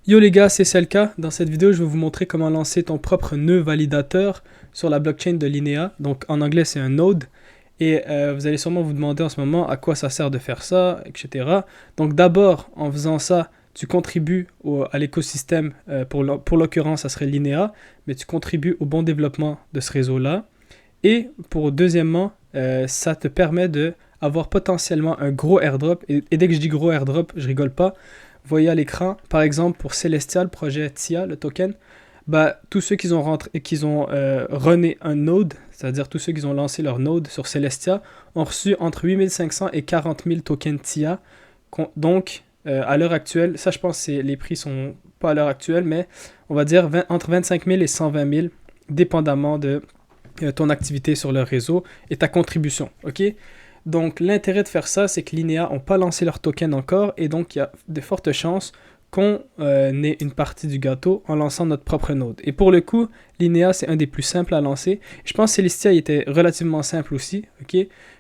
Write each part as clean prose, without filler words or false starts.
Yo les gars, c'est Selka. Dans cette vidéo, je vais vous montrer comment lancer ton propre nœud validateur sur la blockchain de Linea. Donc en anglais, c'est un node. Et vous allez sûrement vous demander en ce moment à quoi ça sert de faire ça, etc. Donc d'abord, en faisant ça, tu contribues à l'écosystème. Pour l'occurrence, ça serait Linea, mais tu contribues au bon développement de ce réseau-là. Et pour deuxièmement, ça te permet de avoir potentiellement un gros airdrop. Et dès que je dis gros airdrop, je rigole pas. Vous voyez à l'écran, par exemple pour Celestia, le projet TIA, le token, bah, tous ceux qui ont rentré et qui ont runné un node, c'est-à-dire tous ceux qui ont lancé leur node sur Celestia, ont reçu entre 8500 et 40 000 tokens TIA. Donc, à l'heure actuelle, ça je pense que les prix sont pas à l'heure actuelle, mais on va dire entre 25 000 et 120 000, dépendamment de ton activité sur le réseau et ta contribution. Ok. Donc l'intérêt de faire ça, c'est que Linea n'ont pas lancé leur token encore et donc il y a de fortes chances qu'on ait une partie du gâteau en lançant notre propre node. Et pour le coup, Linea c'est un des plus simples à lancer. Je pense que Celestia était relativement simple aussi. Ok.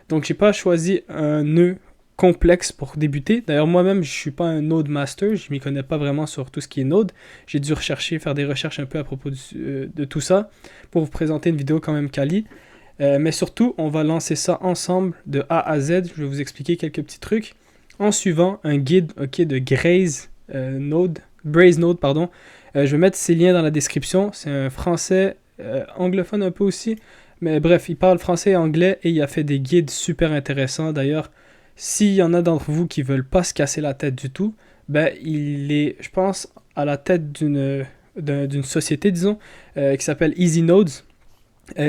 Donc j'ai pas choisi un nœud complexe pour débuter. D'ailleurs moi-même je suis pas un node master, je m'y connais pas vraiment sur tout ce qui est node. J'ai dû faire des recherches un peu à propos de tout ça pour vous présenter une vidéo quand même quali. Mais surtout, on va lancer ça ensemble de A à Z. Je vais vous expliquer quelques petits trucs en suivant un guide de Braze Node. Pardon. Je vais mettre ces liens dans la description. C'est un français anglophone un peu aussi. Mais bref, il parle français et anglais et il a fait des guides super intéressants. D'ailleurs, s'il y en a d'entre vous qui veulent pas se casser la tête du tout, ben, il est, je pense, à la tête d'une société, disons, qui s'appelle Easy Nodes,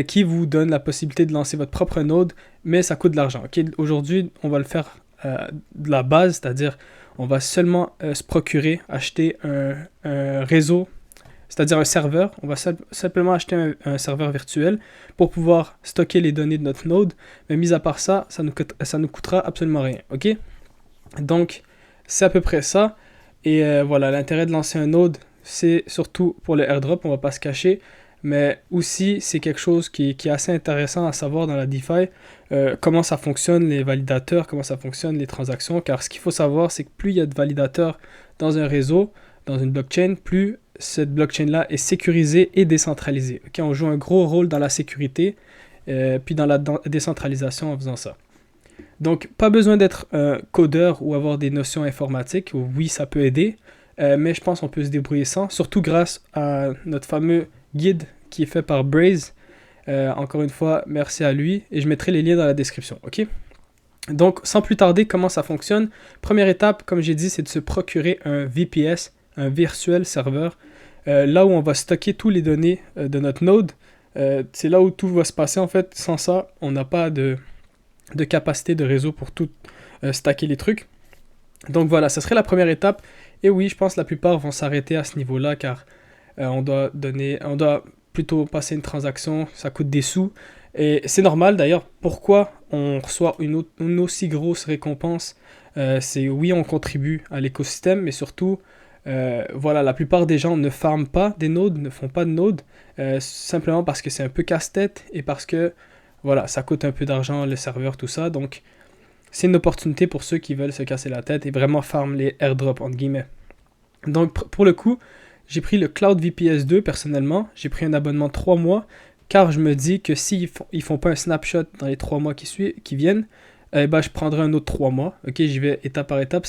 qui vous donne la possibilité de lancer votre propre node, mais ça coûte de l'argent. Okay? Aujourd'hui, on va le faire de la base, c'est-à-dire on va seulement se procurer, acheter un réseau, c'est-à-dire un serveur. On va simplement acheter un serveur virtuel pour pouvoir stocker les données de notre node, mais mis à part ça, ça nous coûtera absolument rien. Ok? Donc, c'est à peu près ça. Et voilà, l'intérêt de lancer un node, c'est surtout pour le airdrop, on va pas se cacher. Mais aussi, c'est quelque chose qui est assez intéressant à savoir dans la DeFi, comment ça fonctionne les validateurs, comment ça fonctionne les transactions. Car ce qu'il faut savoir, c'est que plus il y a de validateurs dans un réseau, dans une blockchain, plus cette blockchain-là est sécurisée et décentralisée. Okay, on joue un gros rôle dans la sécurité, puis dans la décentralisation en faisant ça. Donc, pas besoin d'être un codeur ou avoir des notions informatiques. Oui, ça peut aider, mais je pense qu'on peut se débrouiller sans, surtout grâce à notre fameux guide qui est fait par Braze. Encore une fois, merci à lui et je mettrai les liens dans la description. Ok. Donc, sans plus tarder, comment ça fonctionne? Première étape, comme j'ai dit, c'est de se procurer un VPS, un virtual serveur, là où on va stocker toutes les données de notre node. C'est là où tout va se passer en fait. Sans ça, on n'a pas de capacité de réseau pour tout stacker les trucs. Donc voilà, ça serait la première étape. Et oui, je pense que la plupart vont s'arrêter à ce niveau-là car on doit plutôt passer une transaction, ça coûte des sous. Et c'est normal d'ailleurs, pourquoi on reçoit une aussi grosse récompense. C'est oui, on contribue à l'écosystème, mais surtout, voilà, la plupart des gens ne farment pas des nodes, ne font pas de nodes, simplement parce que c'est un peu casse-tête et parce que voilà, ça coûte un peu d'argent, le serveur, tout ça. Donc, c'est une opportunité pour ceux qui veulent se casser la tête et vraiment farm les airdrops, entre guillemets. Donc, pour le coup, j'ai pris le Cloud VPS 2 personnellement. J'ai pris un abonnement de 3 mois car je me dis que s'ils font pas un snapshot dans les 3 mois qui viennent, je prendrai un autre 3 mois. Ok, j'y vais étape par étape.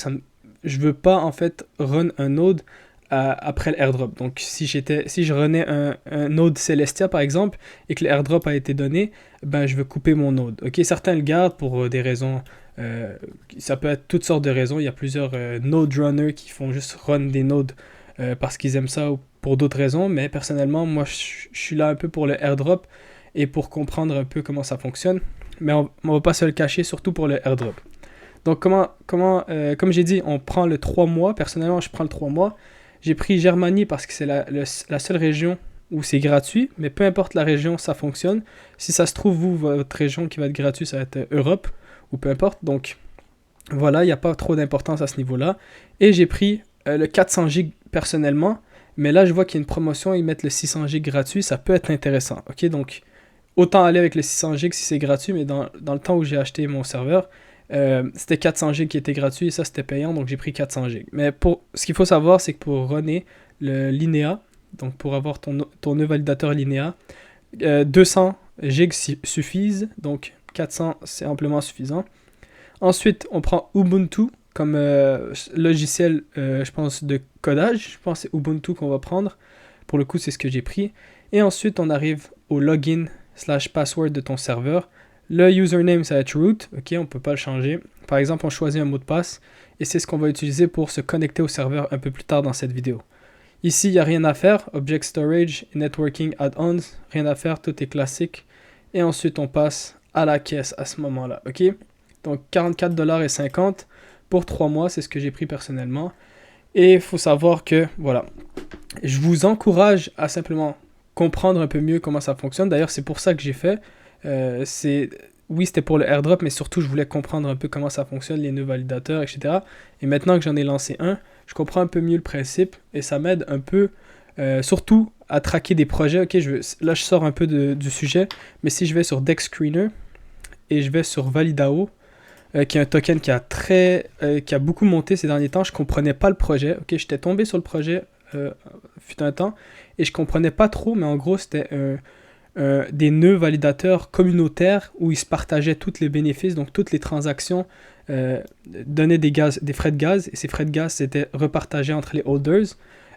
Je veux pas en fait run un node après le airdrop. Donc si je renais un node Celestia par exemple et que le airdrop a été donné, je veux couper mon node. Ok, certains le gardent pour des raisons. Ça peut être toutes sortes de raisons. Il y a plusieurs node runners qui font juste run des nodes parce qu'ils aiment ça ou pour d'autres raisons. Mais personnellement, moi, je suis là un peu pour le airdrop et pour comprendre un peu comment ça fonctionne. Mais on va pas se le cacher, surtout pour le airdrop. Donc, comme j'ai dit, on prend le 3 mois. Personnellement, je prends le 3 mois. J'ai pris Germanie parce que c'est la seule région où c'est gratuit. Mais peu importe la région, ça fonctionne. Si ça se trouve, votre région qui va être gratuite, ça va être Europe ou peu importe. Donc, voilà, il n'y a pas trop d'importance à ce niveau-là. Et j'ai pris le 400 Go personnellement. Mais là, je vois qu'il y a une promotion, ils mettent le 600 Go gratuit. Ça peut être intéressant. Ok, donc, autant aller avec le 600 Go si c'est gratuit. Mais dans le temps où j'ai acheté mon serveur, C'était 400 GB qui était gratuit et ça c'était payant, donc j'ai pris 400 GB. Mais ce qu'il faut savoir, c'est que pour runner le Linea, donc pour avoir ton nœud validateur Linea, 200 GB suffisent, donc 400 c'est amplement suffisant. Ensuite, on prend Ubuntu comme logiciel, je pense, de codage. Je pense que c'est Ubuntu qu'on va prendre. Pour le coup, c'est ce que j'ai pris. Et ensuite, on arrive au login/password de ton serveur. Le username, ça va être root. Ok, on ne peut pas le changer. Par exemple, on choisit un mot de passe. Et c'est ce qu'on va utiliser pour se connecter au serveur un peu plus tard dans cette vidéo. Ici, il n'y a rien à faire. Object Storage, Networking Add-ons, rien à faire. Tout est classique. Et ensuite, on passe à la caisse à ce moment-là. Ok, donc 44,50$ pour 3 mois, c'est ce que j'ai pris personnellement. Et il faut savoir que, voilà, je vous encourage à simplement comprendre un peu mieux comment ça fonctionne. D'ailleurs, c'est pour ça que j'ai fait. Oui, c'était pour le airdrop, mais surtout, je voulais comprendre un peu comment ça fonctionne, les nœuds validateurs, etc. Et maintenant que j'en ai lancé un, je comprends un peu mieux le principe et ça m'aide un peu, surtout à traquer des projets. Ok, là, je sors un peu du sujet, mais si je vais sur DexScreener et je vais sur Validao, qui est un token qui a beaucoup monté ces derniers temps. Je comprenais pas le projet. Ok, j'étais tombé sur le projet fut un temps et je comprenais pas trop, mais en gros c'était des nœuds validateurs communautaires où ils se partageaient tous les bénéfices, donc toutes les transactions donnaient des frais de gaz et ces frais de gaz c'était repartagé entre les holders.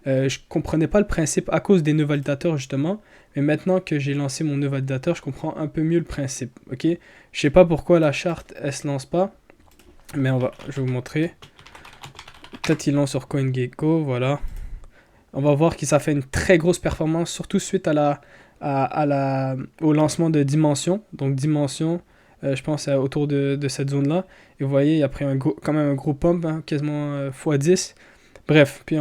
Je comprenais pas le principe à cause des nœuds validateurs justement, mais maintenant que j'ai lancé mon nœud validateur, je comprends un peu mieux le principe. Ok, je sais pas pourquoi la charte elle se lance pas, mais je vais vous montrer. Peut-être ils l'ont sur CoinGecko, voilà. On va voir que ça fait une très grosse performance, surtout suite au lancement de Dimension. Donc Dimension, je pense c'est autour de cette zone-là. Et vous voyez, il a pris quand même un gros pump, hein, quasiment x10. Bref, puis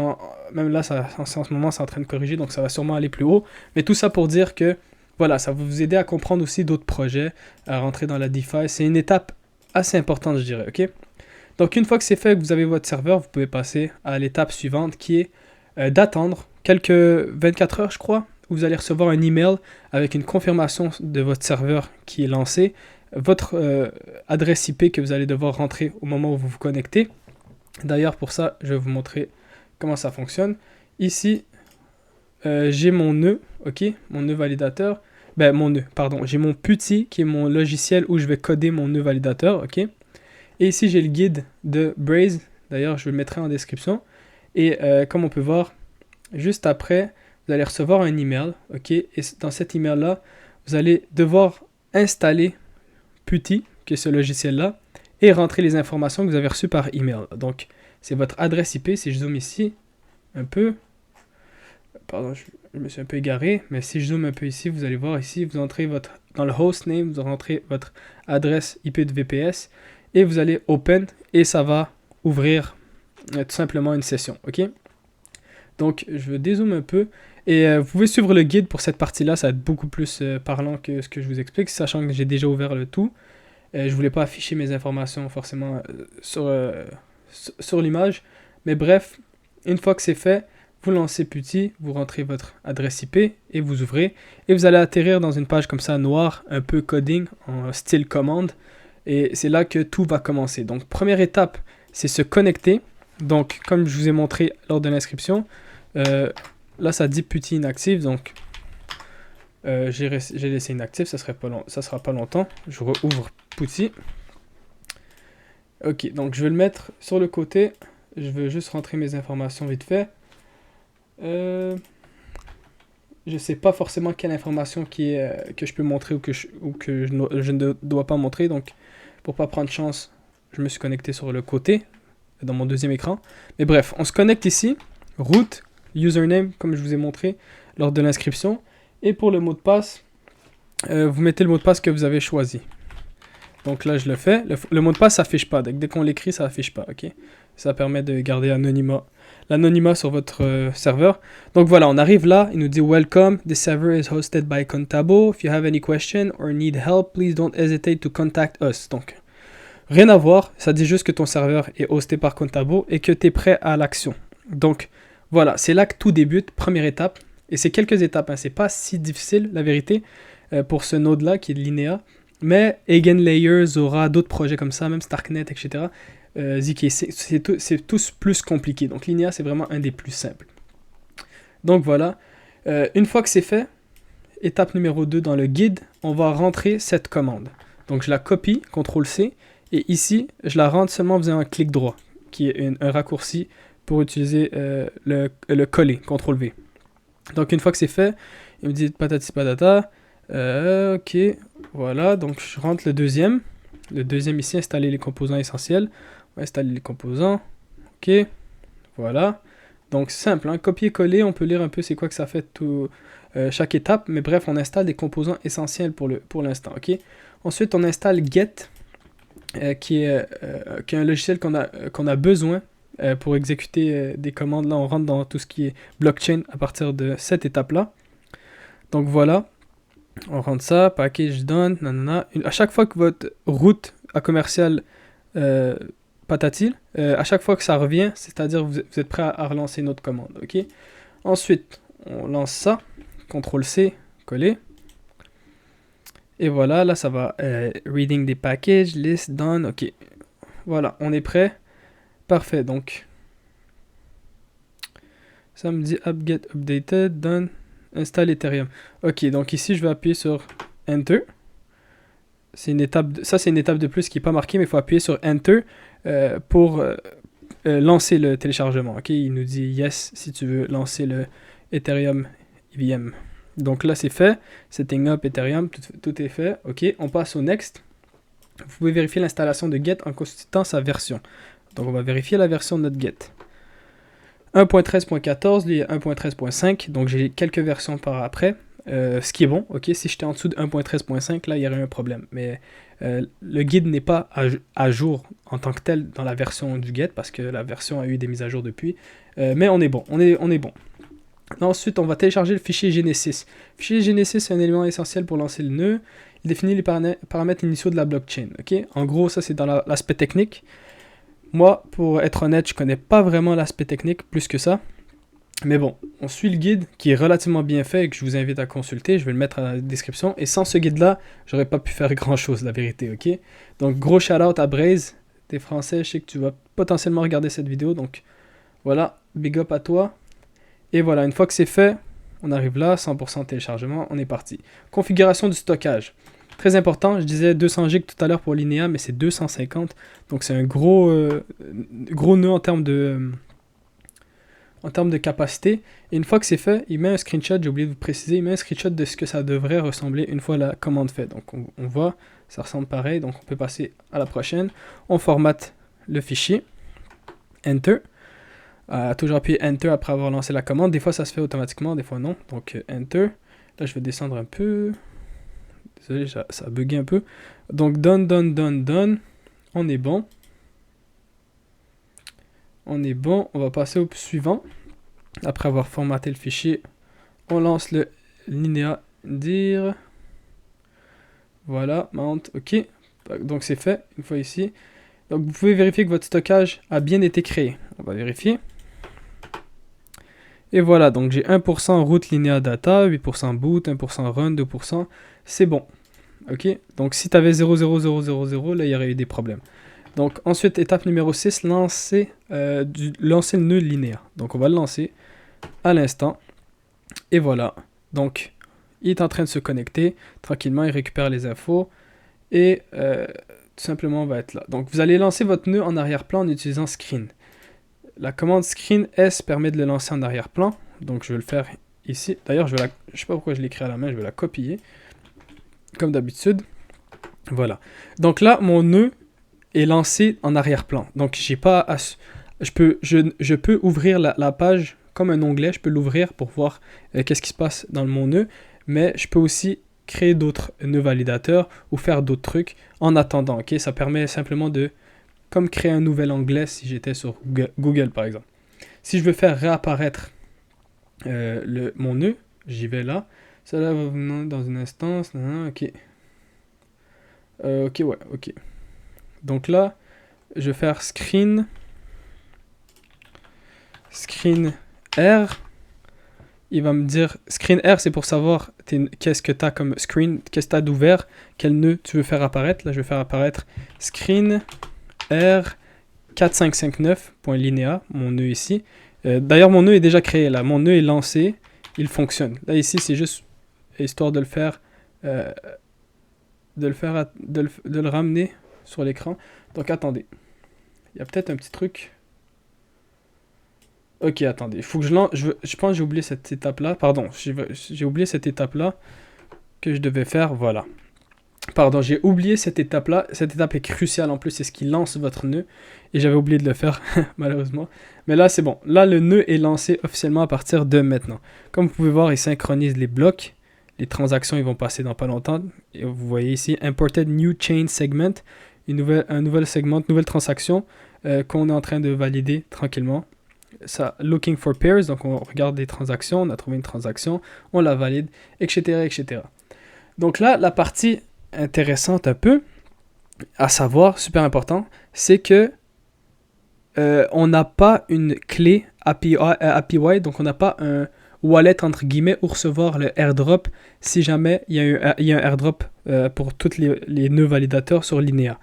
même là, en ce moment, c'est en train de corriger, donc ça va sûrement aller plus haut. Mais tout ça pour dire que, voilà, ça va vous aider à comprendre aussi d'autres projets, à rentrer dans la DeFi. C'est une étape assez importante, je dirais, ok? Donc, une fois que c'est fait, que vous avez votre serveur, vous pouvez passer à l'étape suivante, qui est d'attendre quelques 24 heures, je crois, où vous allez recevoir un email avec une confirmation de votre serveur qui est lancé, votre adresse IP que vous allez devoir rentrer au moment où vous vous connectez. D'ailleurs, pour ça, je vais vous montrer comment ça fonctionne. Ici, j'ai mon nœud, ok, mon nœud validateur. J'ai mon PuTTY qui est mon logiciel où je vais coder mon nœud validateur, ok. Et ici, j'ai le guide de Braze. D'ailleurs, je le mettrai en description. Et comme on peut voir, juste après, vous allez recevoir un email, ok. Et dans cet email-là, vous allez devoir installer PuTTY, qui est ce logiciel-là, et rentrer les informations que vous avez reçues par email. Donc, c'est votre adresse IP. Si je zoome ici un peu, pardon, je me suis un peu égaré, mais si je zoome un peu ici, vous allez voir ici, vous entrez dans le hostname, vous rentrez votre adresse IP de VPS, et vous allez open, et ça va ouvrir tout simplement une session, ok? Donc, je dézoome un peu, et vous pouvez suivre le guide pour cette partie-là, ça va être beaucoup plus parlant que ce que je vous explique, sachant que j'ai déjà ouvert le tout. Je voulais pas afficher mes informations forcément sur l'image. Mais bref, une fois que c'est fait, vous lancez PuTTY, vous rentrez votre adresse IP et vous ouvrez. Et vous allez atterrir dans une page comme ça, noire, un peu coding, en style commande. Et c'est là que tout va commencer. Donc, première étape, c'est se connecter. Donc, comme je vous ai montré lors de l'inscription, là, ça dit PuTTY inactive. Donc, j'ai laissé inactif, ça sera pas longtemps. Je rouvre PuTTY. Ok, donc je vais le mettre sur le côté. Je veux juste rentrer mes informations vite fait. Je sais pas forcément quelle information que je peux montrer ou que je ne dois pas montrer. Donc, pour pas prendre chance, je me suis connecté sur le côté, dans mon deuxième écran. Mais bref, on se connecte ici. Root, username, comme je vous ai montré lors de l'inscription. Et pour le mot de passe, vous mettez le mot de passe que vous avez choisi. Donc là, je le fais. Le mot de passe s'affiche pas. Donc, dès qu'on l'écrit, ça s'affiche pas. Ok. Ça permet de garder l'anonymat sur votre serveur. Donc voilà, on arrive là. Il nous dit Welcome. This server is hosted by Contabo. If you have any question or need help, please don't hesitate to contact us. Donc, rien à voir. Ça dit juste que ton serveur est hosté par Contabo et que tu es prêt à l'action. Donc voilà, c'est là que tout débute. Première étape. Et c'est quelques étapes, hein. C'est pas si difficile, la vérité, pour ce node-là qui est de Linea. Mais Eigenlayers, Zora, d'autres projets comme ça, même Starknet, etc. ZK, c'est tous plus compliqués. Donc Linea, c'est vraiment un des plus simples. Donc voilà. Une fois que c'est fait, étape numéro 2 dans le guide, on va rentrer cette commande. Donc je la copie, CTRL-C, et ici, je la rentre seulement en faisant un clic droit, qui est un raccourci pour utiliser le coller, CTRL-V. Donc une fois que c'est fait, il me dit patati patata, ok, voilà, donc je rentre le deuxième. Le deuxième ici, installer les composants essentiels. On va installer les composants, ok, voilà. Donc simple, hein, copier-coller, on peut lire un peu c'est quoi que ça fait tout, chaque étape, mais bref, on installe des composants essentiels pour l'instant, ok. Ensuite, on installe Get, qui est un logiciel qu'on a besoin pour exécuter des commandes. Là, on rentre dans tout ce qui est blockchain à partir de cette étape-là. Donc voilà, on rentre ça, package done, nanana. À chaque fois que votre route à commercial patati, à chaque fois que ça revient, c'est-à-dire que vous êtes prêt à relancer notre commande, ok. Ensuite, on lance ça, CTRL-C, coller. Et voilà, là ça va reading des packages, list, done, ok. Voilà, on est prêt. Parfait, donc ça me dit apt-get updated, done, install Ethereum. Ok, donc ici je vais appuyer sur Enter. C'est une étape c'est une étape de plus qui n'est pas marquée, mais il faut appuyer sur Enter pour lancer le téléchargement. Ok, il nous dit yes si tu veux lancer le Ethereum EVM. Donc là c'est fait, setting up Ethereum, tout est fait. Ok, on passe au next. Vous pouvez vérifier l'installation de Get en consultant sa version. Donc on va vérifier la version de notre Get. 1.13.14, lui est 1.13.5, donc j'ai quelques versions par après. Ce qui est bon, ok, si j'étais en dessous de 1.13.5, là il y aurait un problème. Mais le guide n'est pas à jour en tant que tel dans la version du Get, parce que la version a eu des mises à jour depuis. Mais on est bon, on est bon. Ensuite, on va télécharger le fichier Genesis. Le fichier Genesis, c'est un élément essentiel pour lancer le nœud. Il définit les paramètres initiaux de la blockchain. Okay? En gros, ça, c'est dans l'aspect technique. Moi, pour être honnête, je ne connais pas vraiment l'aspect technique plus que ça. Mais bon, on suit le guide qui est relativement bien fait et que je vous invite à consulter. Je vais le mettre dans la description. Et sans ce guide-là, j'aurais pas pu faire grand-chose, la vérité. Ok. Donc, gros shout-out à Braze. T'es français, je sais que tu vas potentiellement regarder cette vidéo. Donc, voilà, big up à toi. Et voilà, une fois que c'est fait, on arrive là, 100% téléchargement, on est parti. Configuration du stockage. Très important, je disais 200 Go tout à l'heure pour Linea, mais c'est 250. Donc c'est un gros nœud en termes de capacité. Et une fois que c'est fait, il met un screenshot, j'ai oublié de vous préciser, il met un screenshot de ce que ça devrait ressembler une fois la commande faite. Donc on voit, ça ressemble pareil, donc on peut passer à la prochaine. On formate le fichier, Enter. Toujours appuyer Enter après avoir lancé la commande. Des fois, ça se fait automatiquement, des fois non. Donc, Enter. Là, je vais descendre un peu. Désolé, ça a bugué un peu. Donc, done. On est bon. On est bon. On va passer au suivant. Après avoir formaté le fichier, on lance le Linea dir. Voilà, mount. OK. Donc, c'est fait. Une fois ici. Donc, vous pouvez vérifier que votre stockage a bien été créé. On va vérifier. Et voilà, donc j'ai 1% route Linea data, 8% boot, 1% run, 2%. C'est bon. Ok. Donc si tu avais 0,0000, là il y aurait eu des problèmes. Donc ensuite, étape numéro 6, lancer le nœud Linea. Donc on va le lancer à l'instant. Et voilà. Donc il est en train de se connecter. Tranquillement, il récupère les infos. Et tout simplement, on va être là. Donc vous allez lancer votre nœud en arrière-plan en utilisant screen. La commande screen S permet de le lancer en arrière-plan. Donc je vais le faire ici. D'ailleurs, je ne sais pas pourquoi je l'ai écrit à la main, je vais la copier. Comme d'habitude. Voilà. Donc là, mon nœud est lancé en arrière-plan. Donc j'ai pas je peux ouvrir la page comme un onglet. Je peux l'ouvrir pour voir qu'est-ce qui se passe dans mon nœud. Mais je peux aussi créer d'autres nœuds validateurs ou faire d'autres trucs en attendant. Okay? Ça permet simplement de comme créer un nouvel onglet si j'étais sur Google par exemple. Si je veux faire réapparaître mon nœud, j'y vais là. Cela va venir dans une instance. Ok. Ok. Donc là, je vais faire screen R. il va me dire screen R, c'est pour savoir qu'est-ce que tu as comme screen, qu'est-ce que tu as d'ouvert, quel nœud tu veux faire apparaître. Là, je vais faire apparaître screen R 4559.linea, mon nœud ici. D'ailleurs, mon nœud est déjà créé là, mon nœud est lancé, il fonctionne. Là, ici, c'est juste histoire de le faire, de le ramener sur l'écran. Donc, attendez, il y a peut-être un petit truc. Ok, attendez, il faut que je lance. Je pense que j'ai oublié cette étape-là. Pardon, j'ai oublié cette étape-là que je devais faire. Voilà. Pardon, j'ai oublié cette étape-là. Cette étape est cruciale en plus, c'est ce qui lance votre nœud. Et j'avais oublié de le faire, malheureusement. Mais là, c'est bon. Là, le nœud est lancé officiellement à partir de maintenant. Comme vous pouvez voir, il synchronise les blocs. Les transactions, ils vont passer dans pas longtemps. Et vous voyez ici, Imported New Chain Segment. Un nouvel segment, nouvelle transaction qu'on est en train de valider tranquillement. Ça, looking for pairs, donc on regarde les transactions, on a trouvé une transaction, on la valide, etc., etc. Donc là, la partie intéressante un peu, à savoir, super important, c'est que on n'a pas une clé API, donc on n'a pas un wallet entre guillemets où recevoir le airdrop si jamais il y a un airdrop pour tous les nœuds validateurs sur Linea.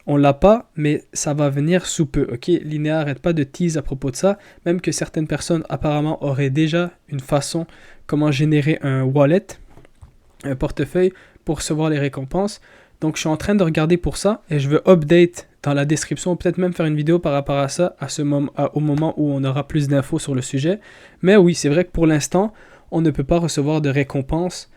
On l'a pas, mais ça va venir sous peu, ok? Linea n'arrête pas de tease à propos de ça, même que certaines personnes apparemment auraient déjà une façon comment générer un wallet, un portefeuille pour recevoir les récompenses. Donc je suis en train de regarder pour ça et je veux update dans la description, peut-être même faire une vidéo par rapport à ça au moment où on aura plus d'infos sur le sujet. Mais oui, c'est vrai que pour l'instant, on ne peut pas recevoir de récompense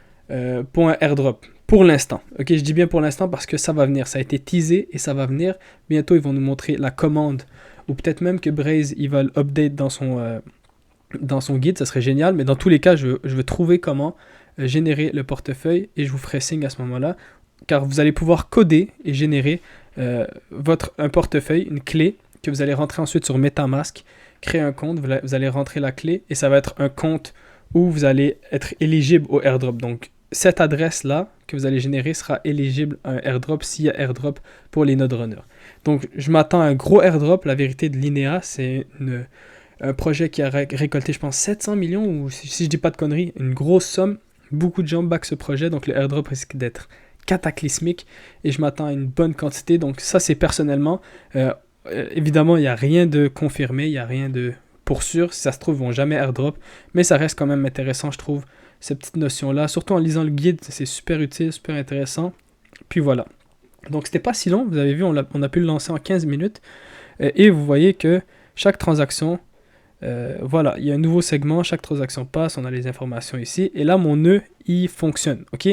pour un airdrop. Pour l'instant. Ok, je dis bien pour l'instant parce que ça va venir. Ça a été teasé et ça va venir. Bientôt, ils vont nous montrer la commande. Ou peut-être même que Braze, il va l'update dans son guide. Ça serait génial. Mais dans tous les cas, je veux trouver comment générer le portefeuille et je vous ferai signe à ce moment-là. Car vous allez pouvoir coder et générer un portefeuille, une clé que vous allez rentrer ensuite sur MetaMask. Créer un compte, vous allez rentrer la clé et ça va être un compte où vous allez être éligible au airdrop. Donc, cette adresse-là que vous allez générer sera éligible à un airdrop s'il y a airdrop pour les node runners. Donc, je m'attends à un gros airdrop. La vérité de Linea, c'est un projet qui a récolté, je pense, 700 millions ou si je dis pas de conneries, une grosse somme. Beaucoup de gens backent ce projet, donc le airdrop risque d'être cataclysmique et je m'attends à une bonne quantité. Donc, ça, c'est personnellement. Évidemment, il n'y a rien de confirmé, il n'y a rien de pour sûr. Si ça se trouve, ils vont jamais airdrop, mais ça reste quand même intéressant, je trouve. Cette petite notion-là, surtout en lisant le guide, c'est super utile, super intéressant. Puis voilà. Donc, c'était pas si long. Vous avez vu, on a pu le lancer en 15 minutes. Et vous voyez que chaque transaction, voilà, il y a un nouveau segment. Chaque transaction passe. On a les informations ici. Et là, mon nœud, il fonctionne. OK?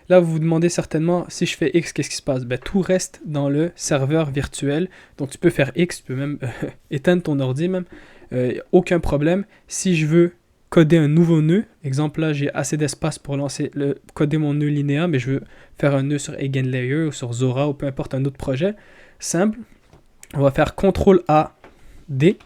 Là, vous vous demandez certainement, si je fais X, qu'est-ce qui se passe? Ben, tout reste dans le serveur virtuel. Donc, tu peux faire X, tu peux même éteindre ton ordi même. Aucun problème. Si je veux coder un nouveau nœud. Exemple, là, j'ai assez d'espace pour coder mon nœud Linea, mais je veux faire un nœud sur EigenLayer ou sur Zora ou peu importe un autre projet. Simple. On va faire CTRL-A-D,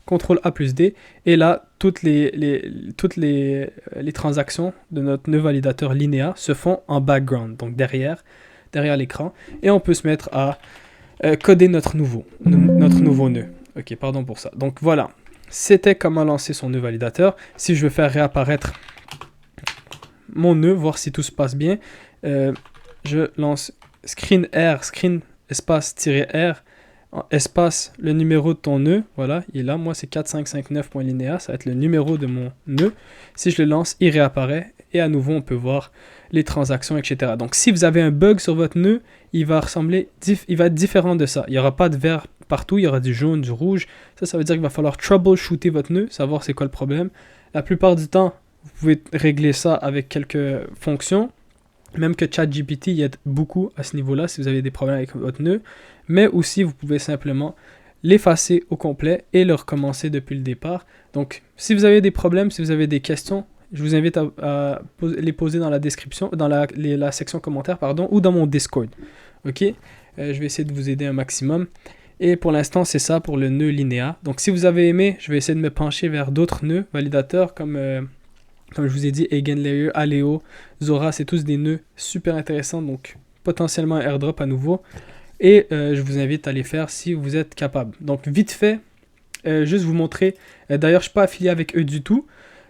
CTRL-A+D, et là, toutes les transactions de notre nœud validateur Linea se font en background, donc derrière l'écran, et on peut se mettre à coder notre nouveau nœud. Ok, pardon pour ça. Donc voilà. C'était comment lancer son nœud validateur. Si je veux faire réapparaître mon nœud, voir si tout se passe bien, je lance screen R, screen espace -R, espace le numéro de ton nœud. Voilà, il est là. Moi, c'est 4559.linea. Ça va être le numéro de mon nœud. Si je le lance, il réapparaît. Et à nouveau, on peut voir les transactions, etc. Donc, si vous avez un bug sur votre nœud, il va être différent de ça. Il n'y aura pas de vert partout, il y aura du jaune, du rouge. Ça veut dire qu'il va falloir troubleshooter votre nœud, savoir c'est quoi le problème. La plupart du temps, vous pouvez régler ça avec quelques fonctions. Même que ChatGPT y aide beaucoup à ce niveau-là si vous avez des problèmes avec votre nœud. Mais aussi, vous pouvez simplement l'effacer au complet et le recommencer depuis le départ. Donc, si vous avez des problèmes, si vous avez des questions, je vous invite à les poser dans la description, dans la section commentaires, ou dans mon Discord. Ok? Je vais essayer de vous aider un maximum. Et pour l'instant, c'est ça pour le nœud Linea. Donc, si vous avez aimé, je vais essayer de me pencher vers d'autres nœuds validateurs comme je vous ai dit, EigenLayer, Aleo, Zora, c'est tous des nœuds super intéressants. Donc, potentiellement un airdrop à nouveau. Et je vous invite à les faire si vous êtes capable. Donc, vite fait, juste vous montrer. D'ailleurs, je ne suis pas affilié avec eux du tout.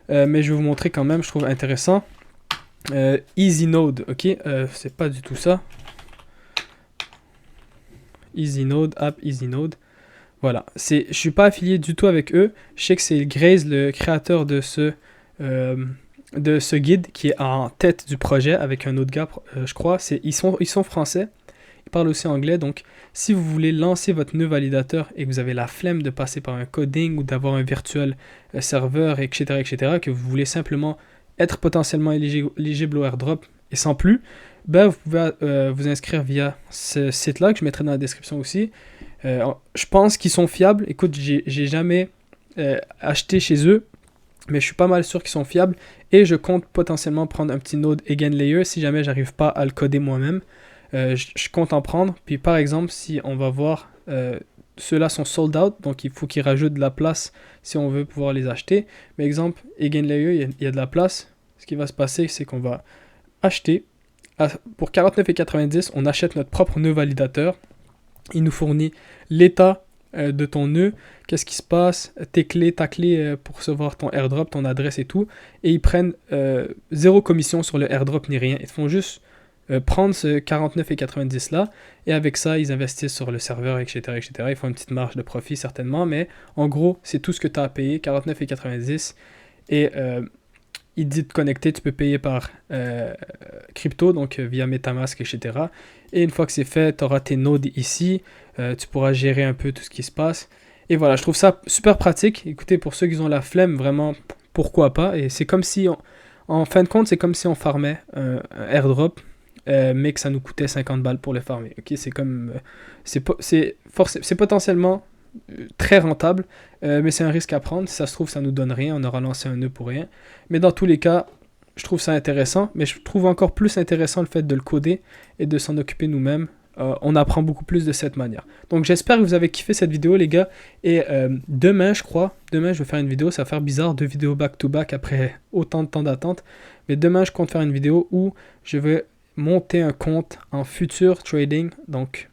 mais je vais vous montrer quand même, je trouve intéressant. EasyNode, ok, c'est pas du tout ça. EasyNode, app EasyNode. Voilà, je suis pas affilié du tout avec eux. Je sais que c'est Graze, le créateur de ce guide, qui est en tête du projet avec un autre gars, je crois. Ils sont français, ils parlent aussi anglais. Donc, si vous voulez lancer votre nœud validateur et que vous avez la flemme de passer par un coding ou d'avoir un virtuel serveur, etc., que vous voulez simplement être potentiellement éligible au airdrop et sans plus, ben vous pouvez vous inscrire via ce site-là que je mettrai dans la description aussi. Je pense qu'ils sont fiables. Écoute, j'ai jamais acheté chez eux, mais je suis pas mal sûr qu'ils sont fiables et je compte potentiellement prendre un petit node EigenLayer si jamais j'arrive pas à le coder moi-même. Je compte en prendre. Puis par exemple, si on va voir, ceux-là sont sold out, donc il faut qu'ils rajoutent de la place si on veut pouvoir les acheter. Mais exemple, EigenLayer, il y a de la place. Ce qui va se passer, c'est qu'on va acheter. Pour 49,90$, on achète notre propre nœud validateur. Il nous fournit l'état de ton nœud, qu'est-ce qui se passe, ta clé pour recevoir ton airdrop, ton adresse et tout. Et ils prennent zéro commission sur le airdrop ni rien. Ils te font juste prendre ce 49,90$ là, et avec ça, ils investissent sur le serveur, etc., etc. Ils font une petite marge de profit certainement, mais en gros, c'est tout ce que tu as à payer, 49,90$. Et il dit de connecter, tu peux payer par crypto, donc via MetaMask, etc. Et une fois que c'est fait, tu auras tes nodes ici, tu pourras gérer un peu tout ce qui se passe. Et voilà, je trouve ça super pratique. Écoutez, pour ceux qui ont la flemme, vraiment, pourquoi pas. Et c'est comme si, en fin de compte, c'est comme si on farmait un airdrop, mais que ça nous coûtait 50 balles pour le farmer. Ok, c'est comme, c'est potentiellement très rentable, mais c'est un risque à prendre. Si ça se trouve, ça nous donne rien, on aura lancé un nœud pour rien. Mais dans tous les cas, je trouve ça intéressant, mais je trouve encore plus intéressant le fait de le coder et de s'en occuper nous-mêmes. On apprend beaucoup plus de cette manière. Donc j'espère que vous avez kiffé cette vidéo, les gars. Et demain, je vais faire une vidéo. Ça va faire bizarre, 2 vidéos back-to-back après autant de temps d'attente. Mais demain, je compte faire une vidéo où je vais monter un compte en future trading. Donc,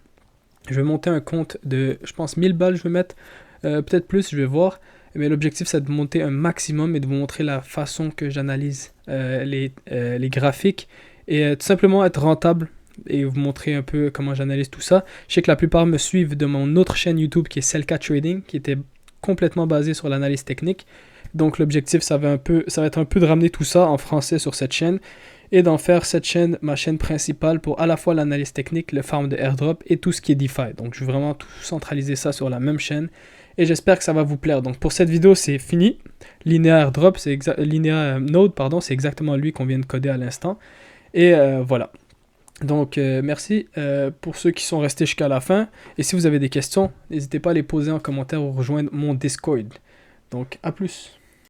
je vais monter un compte de, je pense, 1000 balles, je vais mettre. Peut-être plus, je vais voir. Mais l'objectif, c'est de monter un maximum et de vous montrer la façon que j'analyse les graphiques. Et tout simplement être rentable et vous montrer un peu comment j'analyse tout ça. Je sais que la plupart me suivent de mon autre chaîne YouTube qui est Selka Trading, qui était complètement basée sur l'analyse technique. Donc l'objectif, ça va être un peu de ramener tout ça en français sur cette chaîne et d'en faire cette chaîne ma chaîne principale pour à la fois l'analyse technique, le farm de airdrop et tout ce qui est DeFi. Donc je vais vraiment tout centraliser ça sur la même chaîne et j'espère que ça va vous plaire. Donc pour cette vidéo, c'est fini. Linéa airdrop, Linéa Node, pardon, c'est exactement lui qu'on vient de coder à l'instant. Et voilà. Donc merci pour ceux qui sont restés jusqu'à la fin. Et si vous avez des questions, n'hésitez pas à les poser en commentaire ou rejoindre mon Discord. Donc à plus.